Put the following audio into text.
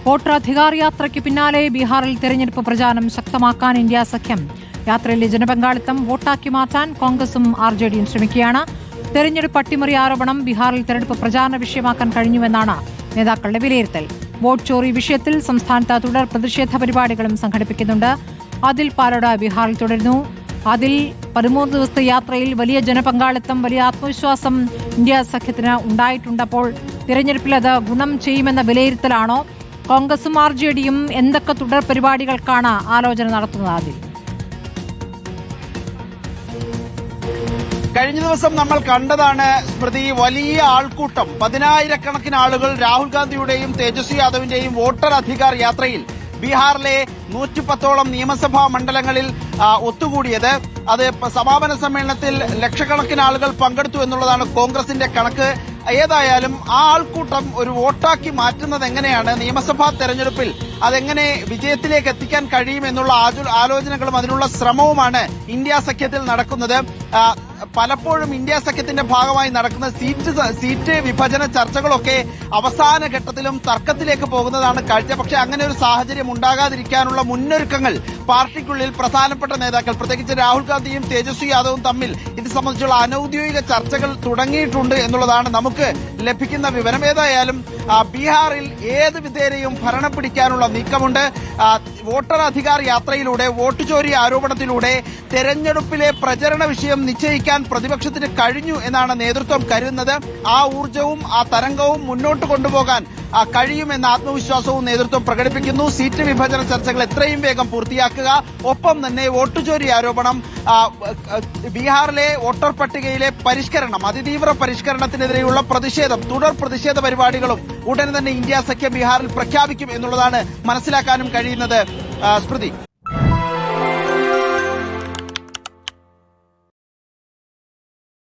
Voter യാത്രയ്ക്ക് പിന്നാലെ ബീഹാറിൽ തെരഞ്ഞെടുപ്പ് പ്രചാരണം ശക്തമാക്കാൻ ഇന്ത്യ സഖ്യം. യാത്രയിലെ ജനപങ്കാളിത്തം വോട്ടാക്കി മാറ്റാൻ കോൺഗ്രസും RJDയും ശ്രമിക്കുകയാണ്. തെരഞ്ഞെടുപ്പ് അട്ടിമറി ആരോപണം ബീഹാറിൽ തെരഞ്ഞെടുപ്പ് പ്രചാരണ വിഷയമാക്കാൻ കഴിഞ്ഞുവെന്നാണ് നേതാക്കളുടെ വിലയിരുത്തൽ. വോട്ട് ചോറി വിഷയത്തിൽ സംസ്ഥാനത്ത് തുടർ പ്രതിഷേധ പരിപാടികളും സംഘടിപ്പിക്കുന്നുണ്ട്. അതിൽ പാലോട് ബീഹാറിൽ തുടരുന്നു. അതിൽ 13 ദിവസത്തെ യാത്രയിൽ വലിയ ജനപങ്കാളിത്തം, വലിയ ആത്മവിശ്വാസം ഇന്ത്യ സഖ്യത്തിന് ഉണ്ടായിട്ടുണ്ട്. അപ്പോൾ തിരഞ്ഞെടുപ്പിൽ അത് ഗുണം ചെയ്യുമെന്ന വിലയിരുത്തലാണോ? കോൺഗ്രസും RJDയും എന്തൊക്കെ തുടർ പരിപാടികൾക്കാണ് ആലോചന നടത്തുന്നത്? അതിൽ കഴിഞ്ഞ ദിവസം നമ്മൾ കണ്ടതാണ് സ്മൃതി, വലിയ ആൾക്കൂട്ടം, 10,000-കണക്കിന് ആളുകൾ രാഹുൽ ഗാന്ധിയുടെയും തേജസ്വി യാദവിന്റെയും വോട്ടർ അധികാർ യാത്രയിൽ ബീഹാറിലെ 110ഓളം നിയമസഭാ മണ്ഡലങ്ങളിൽ ഒത്തുകൂടിയത്. അത് സമാപന സമ്മേളനത്തിൽ ലക്ഷക്കണക്കിന് ആളുകൾ പങ്കെടുത്തു എന്നുള്ളതാണ് കോൺഗ്രസിന്റെ കണക്ക്. ഏതായാലും ആ ആൾക്കൂട്ടം ഒരു വോട്ടാക്കി മാറ്റുന്നത് എങ്ങനെയാണ്, നിയമസഭാ തെരഞ്ഞെടുപ്പിൽ അതെങ്ങനെ വിജയത്തിലേക്ക് എത്തിക്കാൻ കഴിയുമെന്നുള്ള ആലോചനകളും അതിനുള്ള ശ്രമവുമാണ് ഇന്ത്യ സഖ്യത്തിൽ നടക്കുന്നത്. പലപ്പോഴും ഇന്ത്യ സഖ്യത്തിന്റെ ഭാഗമായി നടക്കുന്ന സീറ്റ് വിഭജന ചർച്ചകളൊക്കെ അവസാന ഘട്ടത്തിലും തർക്കത്തിലേക്ക് പോകുന്നതാണ് കാഴ്ച. പക്ഷേ അങ്ങനെ ഒരു സാഹചര്യം ഉണ്ടാകാതിരിക്കാനുള്ള മുന്നൊരുക്കങ്ങൾ പാർട്ടിക്കുള്ളിൽ പ്രധാനപ്പെട്ട നേതാക്കൾ, പ്രത്യേകിച്ച് രാഹുൽ ഗാന്ധിയും തേജസ്വി യാദവും തമ്മിൽ ഇത് സംബന്ധിച്ചുള്ള അനൌദ്യോഗിക ചർച്ചകൾ തുടങ്ങിയിട്ടുണ്ട് എന്നുള്ളതാണ് നമുക്ക് ലഭിക്കുന്ന വിവരം. ഏതായാലും ബീഹാറിൽ ഏത് വിധേനയും ഭരണം പിടിക്കാനുള്ള നീക്കമുണ്ട്. വോട്ടർ അധികാർ യാത്രയിലൂടെ, വോട്ട് ചോരി ആരോപണത്തിലൂടെ തെരഞ്ഞെടുപ്പിലെ പ്രചരണ വിഷയം നിശ്ചയിക്കാൻ പ്രതിപക്ഷത്തിന് കഴിഞ്ഞു എന്നാണ് നേതൃത്വം കരുതുന്നത്. ആ ഊർജവും ആ തരംഗവും മുന്നോട്ട് കൊണ്ടുപോകാൻ കഴിയുമെന്ന ആത്മവിശ്വാസവും നേതൃത്വം പ്രകടിപ്പിക്കുന്നു. സീറ്റ് വിഭജന ചർച്ചകൾ എത്രയും വേഗം പൂർത്തിയാക്കുക, ഒപ്പം തന്നെ വോട്ട് ചോരി ആരോപണം, ബീഹാറിലെ വോട്ടർ പട്ടികയിലെ പരിഷ്കരണം, അതിതീവ്ര പരിഷ്കരണത്തിനെതിരെയുള്ള പ്രതിഷേധം, തുടർ പ്രതിഷേധ പരിപാടികളും ഉടൻ തന്നെ ഇന്ത്യ സഖ്യം ബീഹാറിൽ പ്രഖ്യാപിക്കും എന്നുള്ളതാണ് മനസ്സിലാക്കാനും കഴിയുന്നത്. സ്മൃതി.